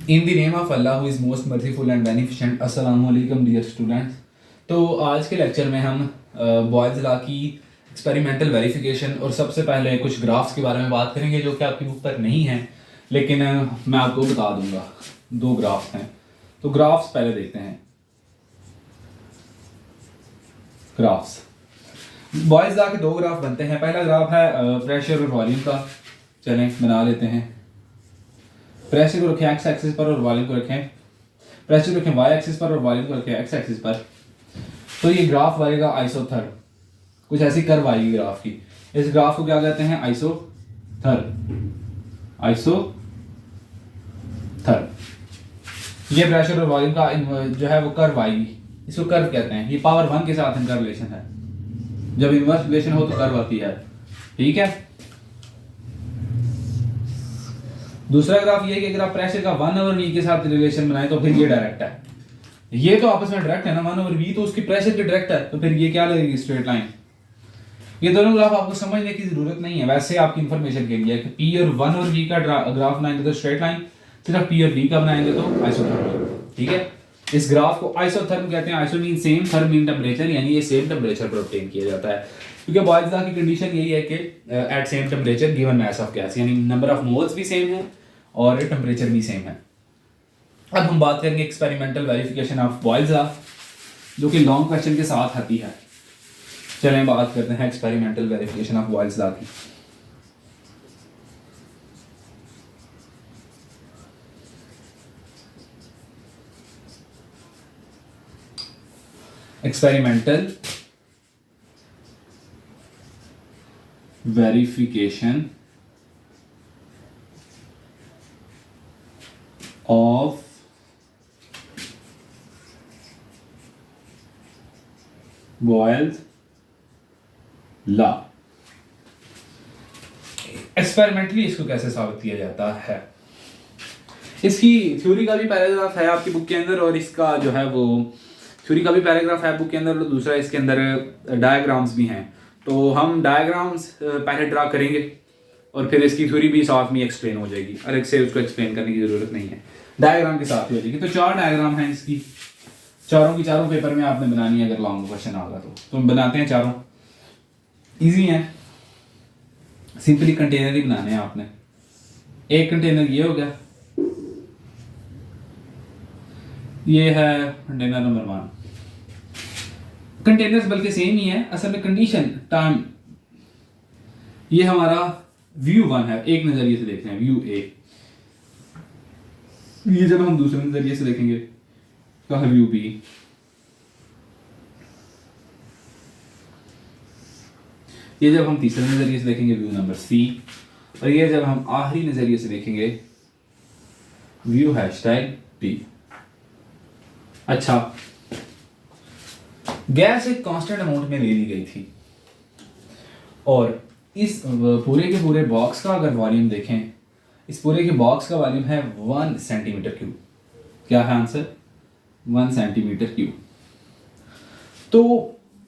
In the name of Allah who is most merciful and beneficent. अस्सलाम वालेकुम dear students. तो आज के लेक्चर में हम बॉयज़ लॉ की एक्सपेरिमेंटल वेरिफिकेशन और सबसे पहले कुछ ग्राफ्स के बारे में बात करेंगे जो कि आपकी बुक पर नहीं है, लेकिन मैं आपको बता दूंगा। दो ग्राफ्स हैं, तो ग्राफ्स पहले देखते हैं। ग्राफ्स बॉयज़ लॉ के दो ग्राफ बनते हैं। पहला ग्राफ है प्रेशर और वॉल्यूम का। चलें बना लेते हैं। प्रेशर को रखें एक्स एक्सिस पर और वॉल्यूम को रखें, प्रेशर को रखें वाई एक्सिस पर और वॉल्यूम को रखें एक्स एक्सिस पर। तो ये ग्राफ बनेगा आइसोथर। कुछ ऐसी कर्व आएगी ग्राफ की। इस ग्राफ को क्या कहते हैं? आइसोथर। आइसोथर। ये प्रेशर और वॉल्यूम का जो है वो कर्व आएगी, इसको कर्व कहते हैं। ये पावर 1 के साथ इनका रिलेशन है। जब इनवर्स रिलेशन हो तो कर्व आती है। ठीक है। दूसरा ग्राफ ये कि अगर आप प्रेशर का 1/v के साथ रिलेशन बनाए तो फिर ये डायरेक्ट है। ये तो आपस में डायरेक्ट है ना, 1/v तो उसकी प्रेशर की डायरेक्ट है, तो फिर ये क्या लगेगी? Straight line. ये दोनों ग्राफ आपको समझने की जरूरत नहीं है, वैसे आपकी इंफॉर्मेशन के लिए कि P और 1/v का ग्राफ बनाएंगे तो स्ट्रेट लाइन, सिर्फ P और v का बनाएंगे तो आइसोथर्मल। ठीक है। इस ग्राफ को आइसोथर्म कहते हैं। Iso mean same, therm mean temperature, यानी ये सेम टेम्परेचर पर ऑब्टेन किया जाता है। क्योंकि बॉयज़ लॉ की कंडीशन यही है कि at same temperature given mass of gas, यानी नंबर ऑफ मोल्स भी सेम है और टेम्परेचर भी सेम है। अब हम बात करेंगे experimental verification of Boyle's law, जो कि लॉन्ग क्वेश्चन के साथ आती है। चलें बात करते हैं experimental verification of Boyle's law की। Experimental verification of Boyle's law. Experimentally इसको कैसे साबित किया जाता है? इसकी थ्योरी का भी पैराग्राफ है आपकी बुक के अंदर, और इसका जो है वो थ्योरी का भी पैराग्राफ है बुक के अंदर, और दूसरा इसके अंदर डायग्राम्स भी हैं। तो हम डायग्राम्स पहले ड्रा करेंगे और फिर इसकी थ्योरी भी साथ में एक्सप्लेन हो जाएगी। अलग से उसको एक्सप्लेन करने की जरूरत नहीं है, डायग्राम के साथ ही हो जाएगी। तो 4 डायग्राम हैं इसकी, चारों की चारों पेपर में आपने बनानी है अगर लॉन्ग क्वेश्चन आएगा तो हम बनाते हैं। चारों इजी हैं, सिंपली कंटेनर ही बनाने हैं आपने। एक कंटेनर ये हो गया, ये है कंटेनर नंबर 1। कंटेनर्स बल्कि सेम ही है असल में। कंडीशन टाइम, ये हमारा व्यू 1 है, एक नजरिए से देख रहे हैं, व्यू ए। ये जब हम दूसरे नजरिए से देखेंगे तो है व्यू बी। ये जब हम तीसरे नजरिए से देखेंगे व्यू नंबर सी, और ये जब हम आखिरी नजरिए से देखेंगे व्यू #D। अच्छा, गैस एक कांस्टेंट अमाउंट में ले ली गई थी, और इस पूरे के पूरे बॉक्स का अगर वॉल्यूम देखें, इस पूरे के बॉक्स का वॉल्यूम है 1 सेंटीमीटर क्यूब। क्या है आंसर? 1 centimetre cube. तो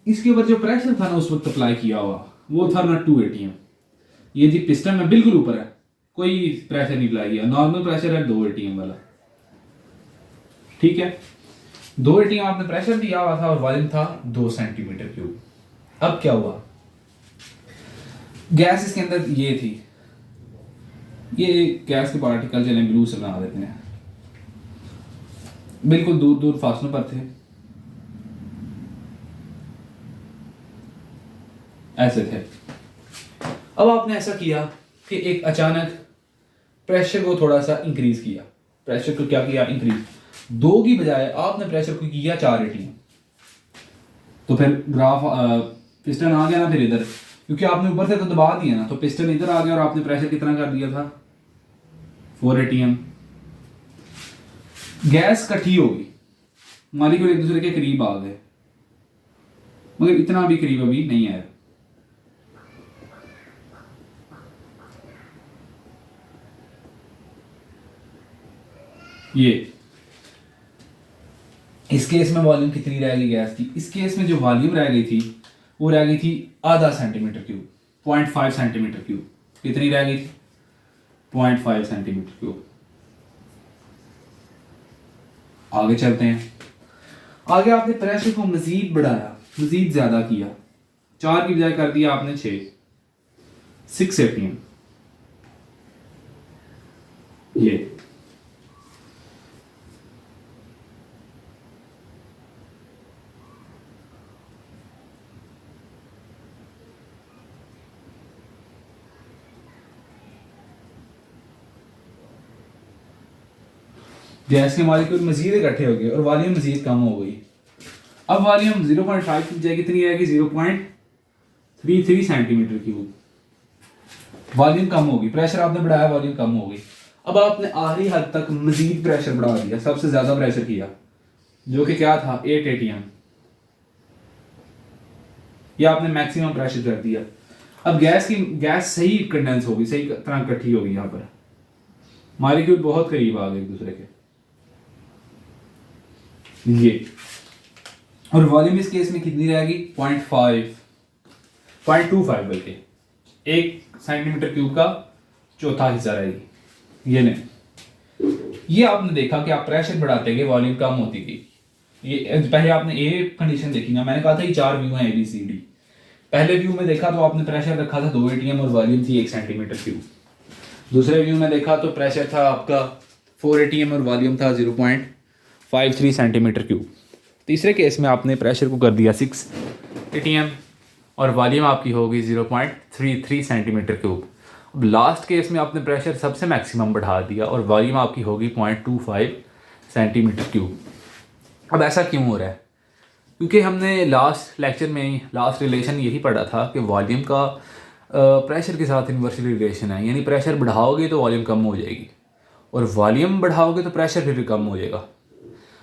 इसके ऊपर जो प्रेशर था ना उस वक्त अप्लाई किया हुआ, वो था ना 2 atm। ये जी पिस्टन में बिल्कुल ऊपर है, कोई प्रेशर नहीं अप्लाई किया, नॉर्मल प्रेशर है 2 atm वाला। ठीक है, 2 atm आपने प्रेशर दिया हुआ था और वॉल्यूम था 2 सेंटीमीटर क्यूब। अब क्या हुआ? गैस इसके अंदर ये थी, ये गैस के पार्टिकल चलें ब्लू से बना देते हैं, बिल्कुल दूर दूर फासलों पर थे, ऐसे थे। अब आपने ऐसा किया कि एक अचानक प्रेशर को थोड़ा सा इंक्रीज किया। प्रेशर को क्या किया? इंक्रीज। 2 की बजाय आपने प्रेशर को किया 4 atm। तो फिर ग्राफ पिस्टन आ गया ना फिर इधर, क्योंकि आपने ऊपर से तो दबा दिया ना, तो पिस्टन इधर आ गया और आपने प्रेशर कितना कर दिया था? 4 atm। गैस इकट्ठी होगी, मॉलिक्यूल एक दूसरे के करीब आ गए, मगर इतना भी करीब अभी नहीं आया। ये इस केस में वॉल्यूम कितनी रह गई गैस की? इस केस में जो वॉल्यूम रह गई थी वो रह गई थी आधा सेंटीमीटर क्यूब, 0.5 सेंटीमीटर क्यूब। कितनी रह गई थी? 0.5 सेंटीमीटर क्यूब। आगे चलते हैं। आगे आपने प्रेशर को मजीद बढ़ाया, मजीद ज़्यादा किया, 4 की बजाय कर दिया आपने 6 ATM। ये गैस के मॉलिक्यूल मजीद इकट्ठे हो गए और वॉल्यूम मजीद कम हो गई। अब वॉल्यूम 0.5 की जगह कितनी आएगी, 0.33 सेंटीमीटर क्यूब। वॉल्यूम कम होगी, प्रेशर आपने बढ़ाया, वॉल्यूम कम हो गई। अब आपने आखिरी हद तक मजीद प्रेशर बढ़ा दिया, सबसे ज्यादा प्रेशर किया, जो कि क्या था 8 ATM। ये आपने मैक्सिमम प्रेशर कर दिया। अब गैस सही कंडेंस होगी, सही तरह इकट्ठी होगी, यहाँ पर मॉलिक्यूल बहुत करीब आ गए एक दूसरे के, ये। और वॉल्यूम इस केस में कितनी रहेगी, 0.25 बल्कि 1 सेंटीमीटर क्यूब का चौथा हिस्सा रहेगी। ये नहीं, ये आपने देखा कि आप प्रेशर बढ़ाते गए, वॉल्यूम कम होती गई। ये पहले आपने ए कंडीशन देखी ना, मैंने कहा था ये 4 व्यू हैं ABCD। पहले व्यू में देखा तो आपने प्रेशर रखा था 2 ATM और वॉल्यूम थी 1 सेंटीमीटर क्यूब। दूसरे व्यू में देखा तो प्रेशर था आपका 4 ATM और वॉल्यूम था 0.53 सेंटीमीटर क्यूब। तीसरे केस में आपने प्रेशर को कर दिया 6 ATM और वॉल्यूम आपकी होगी 0.33 सेंटीमीटर क्यूब। अब लास्ट केस में आपने प्रेशर सबसे मैक्सिमम बढ़ा दिया और वॉल्यूम आपकी होगी 0.25 सेंटीमीटर क्यूब। अब ऐसा क्यों हो रहा है, क्योंकि हमने लास्ट लेक्चर में लास्ट रिलेशन यही पढ़ा था कि वॉल्यूम का प्रेशर के साथ इन्वर्सली रिलेशन है, यानी प्रेशर बढ़ाओगे तो वॉल्यूम कम हो जाएगी और वॉल्यूम बढ़ाओगे तो प्रेशर फिर कम हो जाएगा।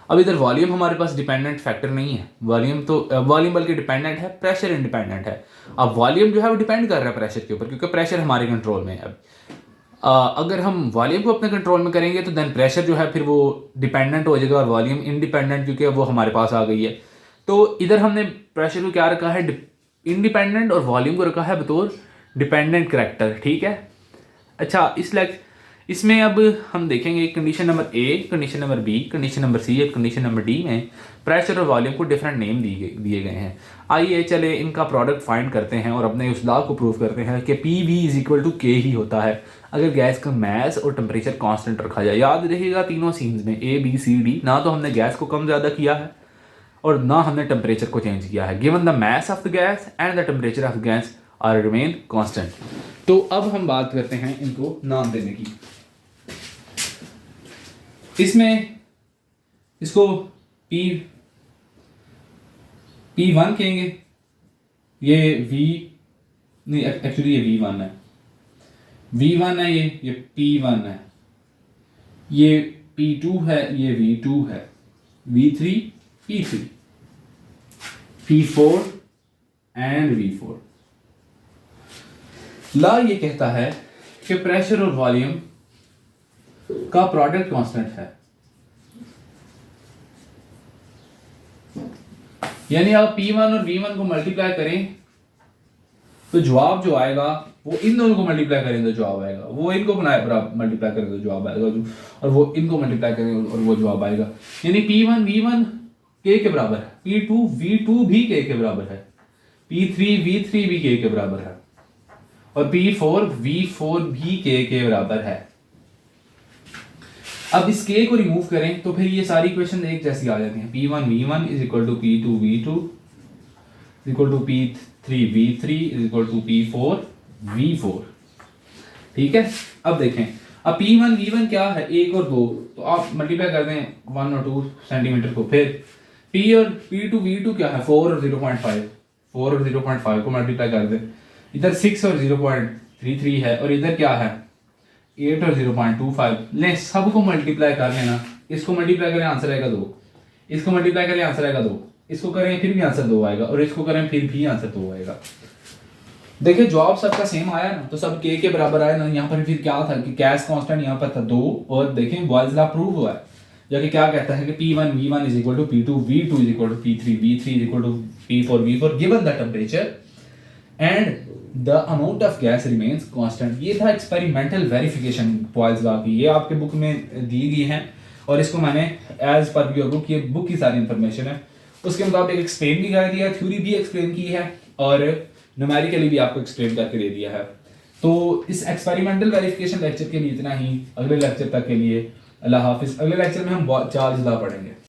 अब इधर वॉल्यूम हमारे पास डिपेंडेंट फैक्टर नहीं है, वॉल्यूम बल्कि डिपेंडेंट है, प्रेशर इंडिपेंडेंट है। अब वॉल्यूम जो है वो डिपेंड कर रहा है प्रेशर के ऊपर, क्योंकि प्रेशर हमारे कंट्रोल में है। अब अगर हम वॉल्यूम को अपने कंट्रोल में करेंगे तो देन प्रेशर जो है फिर वो डिपेंडेंट हो जाएगा और वॉल्यूम इंडिपेंडेंट, क्योंकि वो हमारे पास आ गई है। तो इधर हमने प्रेशर को क्या रखा है, इंडिपेंडेंट, और वॉल्यूम को रखा है बतौर डिपेंडेंट करैक्टर, ठीक है। अच्छा, इसमें अब हम देखेंगे condition number A, condition number B, condition number C और कंडीशन नंबर डी में प्रेशर और वॉल्यूम को डिफरेंट नेम दिए गए हैं। आइए चले इनका प्रोडक्ट फाइंड करते हैं और अपने उस लॉ को प्रूव करते हैं कि PV = K ही होता है अगर गैस का मास और टेम्परेचर कांस्टेंट रखा जाए। याद रखिएगा तीनों सीन्स में A B C D, ना तो हमने गैस को कम ज़्यादा किया है और ना हमने टेम्परेचर को चेंज किया है। Given the mass of the gas and the temperature of gas are remain constant. तो अब हम बात करते हैं इनको नाम देने की। इसमें इसको P1 कहेंगे, ये V नहीं, एक्चुअली ये V1 है, V1 है, ये P1 है, ये P2 है, ये V2 है, V3 P3, P4 and V4। Law ये कहता है कि प्रेशर और वॉल्यूम का प्रोडक्ट कांस्टेंट है, यानी आप P1 और V1 को मल्टीप्लाई करें तो जवाब जो आएगा वो इन दोनों को मल्टीप्लाई करें तो जवाब आएगा, वो इनको मल्टीप्लाई करें तो जवाब आएगा, और वो इनको मल्टीप्लाई करें और वो जवाब आएगा। यानी P1 V1 K के बराबर है, P2 V2 भी K के बराबर है, P3 V3 भी K के बराबर है और P4 V4 भी K के बराबर है। अब इस K को रिमूव करें तो फिर ये सारी इक्वेशन एक जैसी आ जाती हैं। P1 V1 = P2 V2 = P3 V3 = P4 V4, ठीक है। अब देखें, अब P1 V1 क्या है, 1 और 2, तो आप मल्टीप्लाई कर दें 1 और 2 सेंटीमीटर को। फिर P2 V2 क्या है, 4 और 0.5, 4 और 0.5 को मल्टीप्लाई कर दें। इधर 6 और 0.33 है और इधर क्या है 8 और 0.25। ले सबको मल्टीप्लाई कर लेना, इसको मल्टीप्लाई करें आंसर आएगा 2, इसको मल्टीप्लाई करें आंसर आएगा 2, इसको करें फिर भी आंसर 2 आएगा और इसको करें फिर भी आंसर 2 आएगा। देखिए जवाब सबका सेम आया ना, तो सब K के बराबर आया ना। यहाँ पर फिर क्या था कि गैस कांस्टेंट यहाँ पर था 2 और देखें बॉयल्स लॉ प्रूव हुआ है, जाके क्या कहता है कि P1 V1 = P2 V2 = P3 V3 = P4 V4 given the temperature and the amount of gas remains constant। ये था एक्सपेरिमेंटल वेरिफिकेशन बॉयल्स लॉ की, ये आपके बुक में दी गई है और इसको मैंने एज पर योर बुक, ये बुक की सारी इंफॉर्मेशन है, उसके मुताबिक एक्सप्लेन भी कर दिया है, थ्योरी भी एक्सप्लेन की है और न्यूमेरिकली भी आपको एक्सप्लेन करके दे दिया है। तो इस एक्सपेरिमेंटल वेरिफिकेशन लेक्चर के लिए इतना ही। अगले लेक्चर तक के लिए अल्लाह हाफिज़। अगले लेक्चर में हम चार्ज लॉ पढ़ेंगे।